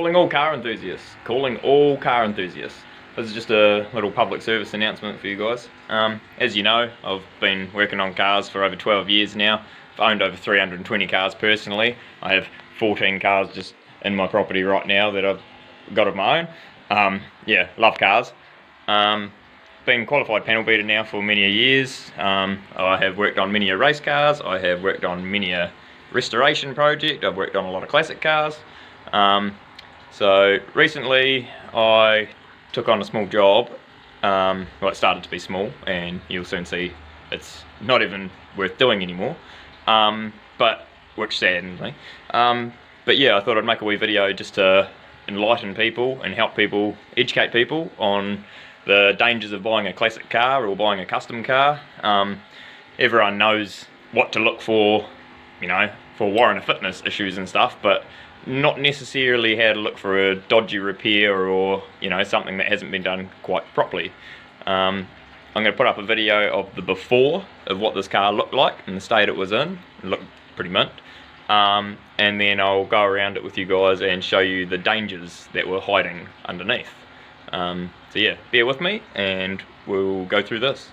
Calling all car enthusiasts. Calling all car enthusiasts. This is just a little public service announcement for you guys. As you know, I've been working on cars for over 12 years now. I've owned over 320 cars personally. I have 14 cars just in my property right now that I've got of my own. Yeah, love cars. Been qualified panel beater now for many years. I have worked on many race cars. I have worked on many a restoration project. I've worked on a lot of classic cars. So recently I took on a small job. Well, it started to be small, and you'll soon see it's not even worth doing anymore. But which saddens me. But yeah, I thought I'd make a wee video just to enlighten people and help people, educate people on the dangers of buying a classic car or buying a custom car. Everyone knows what to look for, you know, for warrant of fitness issues and stuff, but not necessarily how to look for a dodgy repair or, you know, something that hasn't been done quite properly. I'm going to put up a video of the before of what this car looked like and the state it was in. It looked pretty mint. And then I'll go around it with you guys and show you the dangers that were hiding underneath. So yeah, bear with me and we'll go through this.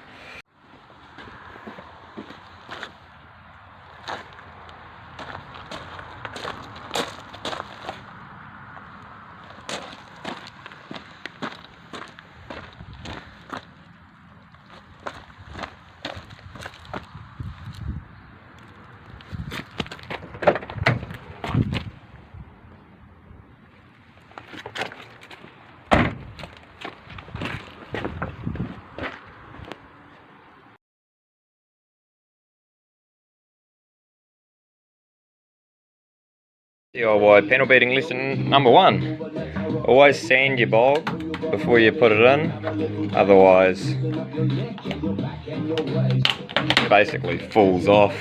DIY panel beating lesson number 1. Always sand your bog before you put it in, otherwise it basically falls off.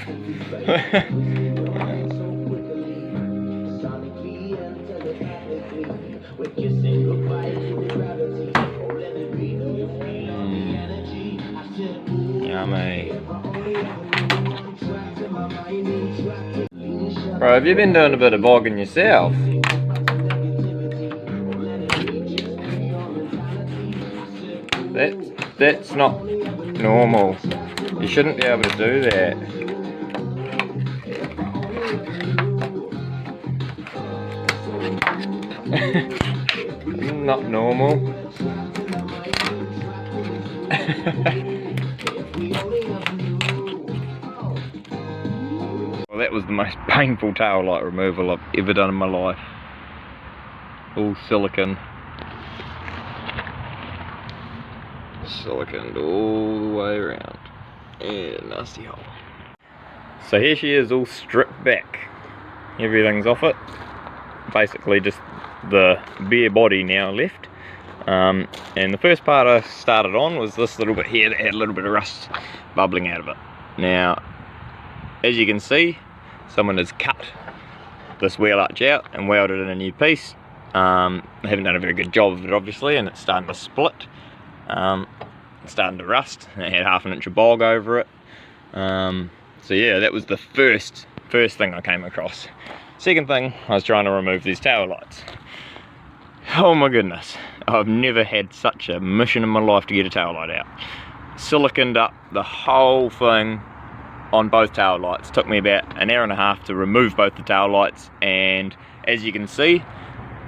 Yummy. Bro, have you been doing a bit of bogging yourself? That's not normal. You shouldn't be able to do that. Not normal. Well, that was the most painful tail light removal I've ever done in my life. All silicone. Siliconed all the way around. And a nasty hole. So here she is, all stripped back. Everything's off it. Basically just the bare body now left. And the first part I started on was this little bit here that had a little bit of rust bubbling out of it. Now, as you can see, someone has cut this wheel arch out and welded in a new piece. They haven't done a very good job of it, obviously, and it's starting to split. It's starting to rust, and it had half an inch of bog over it. So yeah, that was the first thing I came across. Second thing, I was trying to remove these tail lights. Oh my goodness, I've never had such a mission in my life to get a tail light out. Siliconed up the whole thing on both tail lights. Took me about an hour and a half to remove both the tail lights, and as you can see,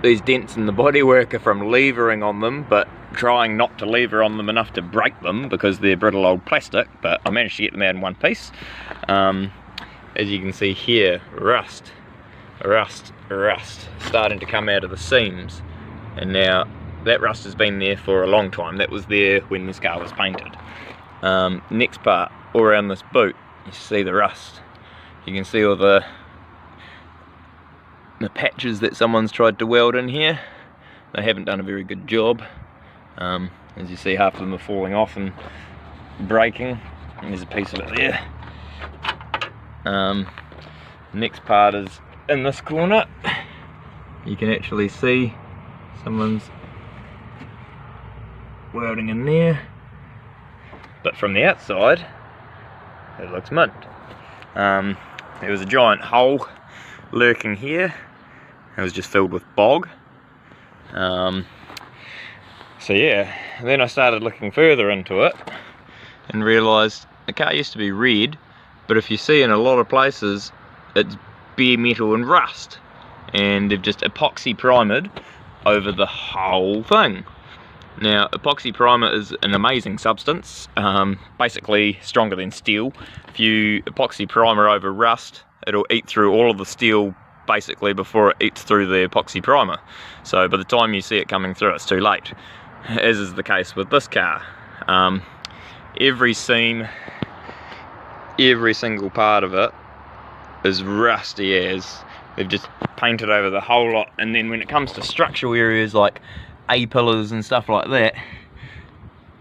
these dents in the bodywork are from levering on them, but trying not to lever on them enough to break them because they're brittle old plastic, but I managed to get them out in one piece. As you can see here, rust starting to come out of the seams, and now that rust has been there for a long time. That was there when this car was painted. Next part, all around this boot, you see the rust. You can see all the patches that someone's tried to weld in here. They haven't done a very good job. As you see, half of them are falling off and breaking, and there's a piece of it there. Next part is in this corner. You can actually see someone's welding in there, but from the outside it looks mint. There was a giant hole lurking here. It was just filled with bog. So yeah, then I started looking further into it and realised the car used to be red, but if you see in a lot of places it's bare metal and rust, and they've just epoxy primered over the whole thing. Now, epoxy primer is an amazing substance, basically stronger than steel. If you epoxy primer over rust, it'll eat through all of the steel basically before it eats through the epoxy primer. So by the time you see it coming through, it's too late, as is the case with this car. Every seam, every single part of it is rusty as. They've just painted over the whole lot, and then when it comes to structural areas like A-pillars and stuff like that,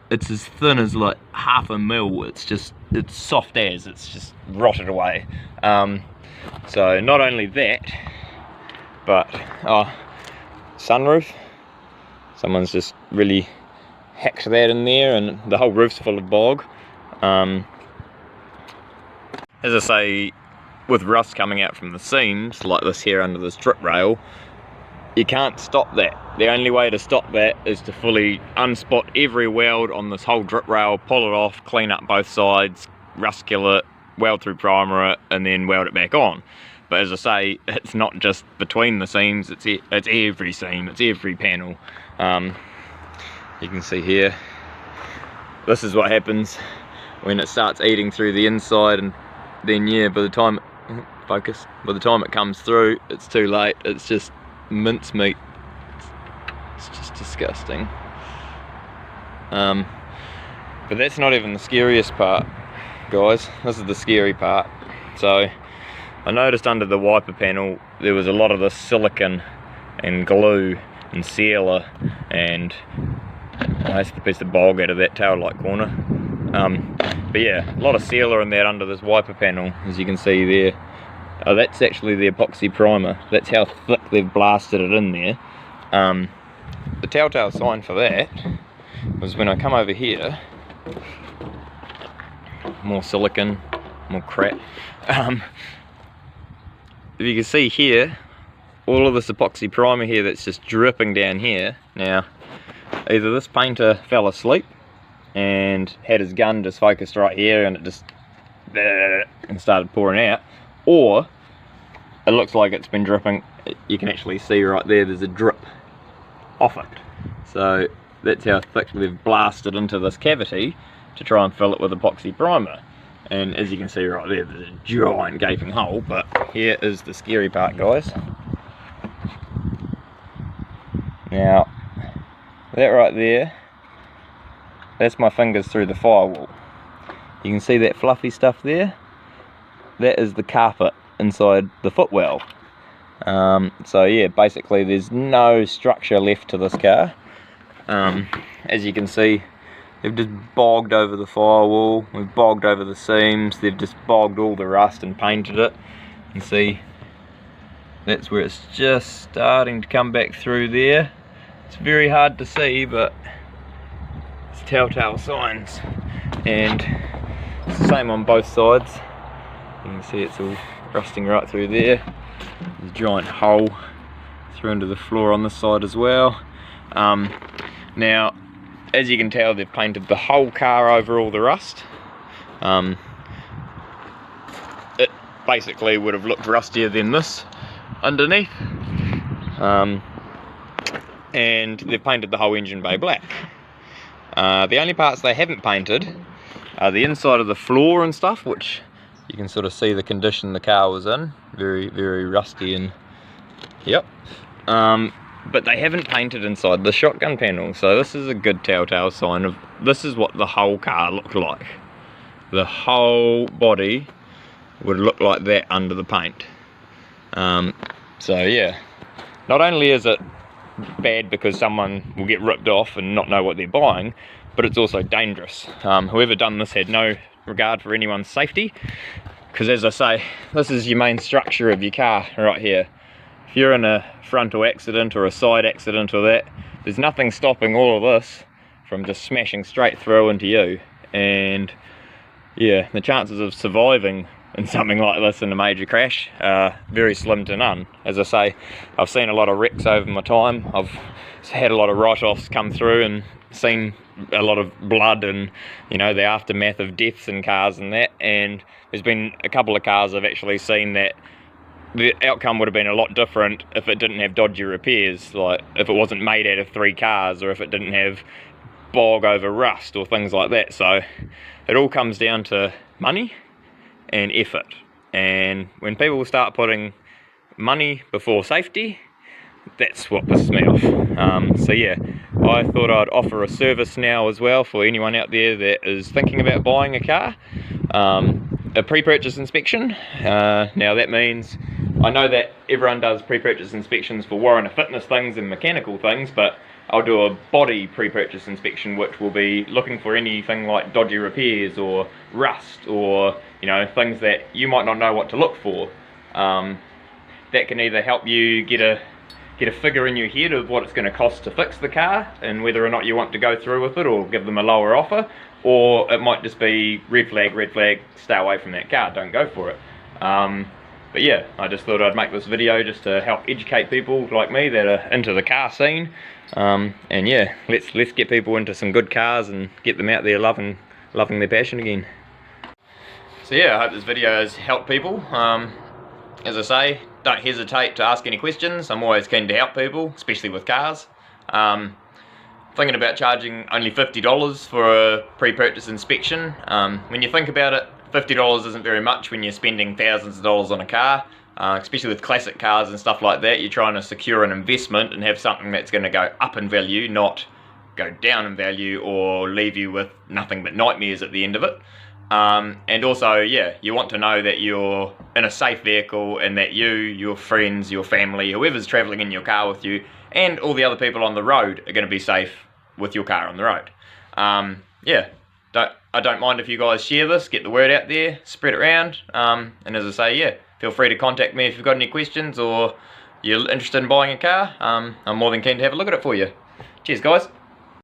it's as thin as like half a mil. It's soft as, it's just rotted away. So not only that, but sunroof, someone's just really hacked that in there, and the whole roof's full of bog. As I say, with rust coming out from the seams, like this here under this drip rail, you can't stop that. The only way to stop that is to fully unspot every weld on this whole drip rail, pull it off, clean up both sides, rust kill it, weld through primer it, and then weld it back on. But as I say, it's not just between the seams, it's every seam, it's every panel. You can see here, this is what happens when it starts eating through the inside, and then yeah, by the time it comes through, it's too late. It's just mincemeat. It's just disgusting. But that's not even the scariest part, guys. This is the scary part. So I noticed under the wiper panel there was a lot of this silicone and glue and sealer, and that's the piece of bog out of that tail light corner. But yeah, a lot of sealer in there under this wiper panel, as you can see there. That's actually the epoxy primer. That's how thick they've blasted it in there. The telltale sign for that was when I come over here, more silicone, more crap. If you can see here, all of this epoxy primer here that's just dripping down here. Now, either this painter fell asleep and had his gun just focused right here and it just and started pouring out, or it looks like it's been dripping. You can actually see right there's a drip off it. So that's how thick they've blasted into this cavity to try and fill it with epoxy primer. And as you can see right there's a giant gaping hole. But here is the scary part, guys. Now, that right there, that's my fingers through the firewall. You can see that fluffy stuff there? That is the carpet inside the footwell. So yeah, basically there's no structure left to this car. As you can see, they've just bogged over the firewall, we've bogged over the seams, they've just bogged all the rust and painted it. You can see that's where it's just starting to come back through there. It's very hard to see, but it's telltale signs. And it's the same on both sides. You can see it's all rusting right through there. There's a giant hole through into the floor on this side as well. Now, as you can tell, they've painted the whole car over all the rust. It basically would have looked rustier than this underneath. And they've painted the whole engine bay black. The only parts they haven't painted are the inside of the floor and stuff, which you can sort of see the condition the car was in. Very, very rusty and yep. But they haven't painted inside the shotgun panel, so this is a good telltale sign of this is what the whole car looked like. The whole body would look like that under the paint. So yeah, not only is it bad because someone will get ripped off and not know what they're buying, but it's also dangerous. Whoever done this had no regard for anyone's safety, because as I say, this is your main structure of your car right here. If you're in a frontal accident or a side accident or that, there's nothing stopping all of this from just smashing straight through into you. And yeah, the chances of surviving in something like this in a major crash. Very slim to none. As I say, I've seen a lot of wrecks over my time. I've had a lot of write-offs come through and seen a lot of blood and, you know, the aftermath of deaths in cars and that, and there's been a couple of cars I've actually seen that the outcome would have been a lot different if it didn't have dodgy repairs, like if it wasn't made out of 3 cars, or if it didn't have bog over rust or things like that. So it all comes down to money and effort, and when people start putting money before safety, that's what pisses me off. So yeah, I thought I'd offer a service now as well for anyone out there that is thinking about buying a car. A pre-purchase inspection. Now that means, I know that everyone does pre-purchase inspections for warrant of fitness things and mechanical things, but I'll do a body pre-purchase inspection, which will be looking for anything like dodgy repairs or rust, or, you know, things that you might not know what to look for. That can either help you get a figure in your head of what it's going to cost to fix the car and whether or not you want to go through with it or give them a lower offer, or it might just be red flag, stay away from that car, don't go for it. But yeah, I just thought I'd make this video just to help educate people like me that are into the car scene. And yeah, let's get people into some good cars and get them out there loving their passion again. So yeah, I hope this video has helped people. As I say, don't hesitate to ask any questions. I'm always keen to help people, especially with cars. Thinking about charging only $50 for a pre-purchase inspection. When you think about it, $50 isn't very much when you're spending thousands of dollars on a car, especially with classic cars and stuff like that. You're trying to secure an investment and have something that's going to go up in value, not go down in value or leave you with nothing but nightmares at the end of it. And also, yeah, you want to know that you're in a safe vehicle and that you, your friends, your family, whoever's travelling in your car with you, and all the other people on the road are going to be safe with your car on the road. Yeah, I don't mind if you guys share this, get the word out there, spread it around, and as I say, yeah, feel free to contact me if you've got any questions or you're interested in buying a car. I'm more than keen to have a look at it for you. Cheers guys.